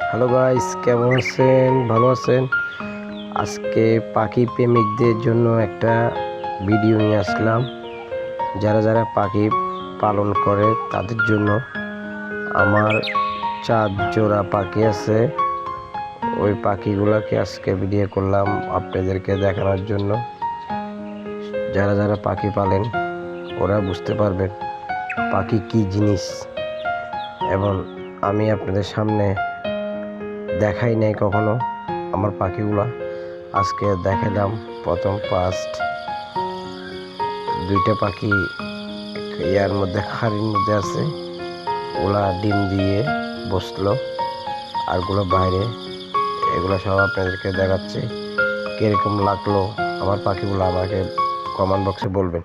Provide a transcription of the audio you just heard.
Hello guys, কেমন আছেন? ভালো আছেন? আজকে পাখি প্রেমিকদের জন্য একটা ভিডিও নিয়ে আসলাম। যারা যারা পাখি পালন করে তাদের জন্য। আমার 4 জোড়া পাখি আছে, ওই পাখিগুলোকে আজকে ভিডিও করলাম আপনাদেরকে দেখানোর জন্য। যারা যারা পাখি পালেন ওরা বুঝতে পারবেন পাখি কি জিনিস, এবং আমি আপনাদের সামনে দেখাই নাই কখনো আমার পাখিগুলা, আজকে দেখালাম। প্রথম ফার্স্ট দুইটা পাখি ইয়ার মধ্যে খাড়ির মধ্যে আছে, ওলা ডিম দিয়ে বসলো, আরগুলো বাইরে। এগুলো সব আপনাদেরকে দেখাচ্ছে। কিরকম লাগলো আমার পাখিগুলো আমাকে কমেন্ট বক্সে বলবেন।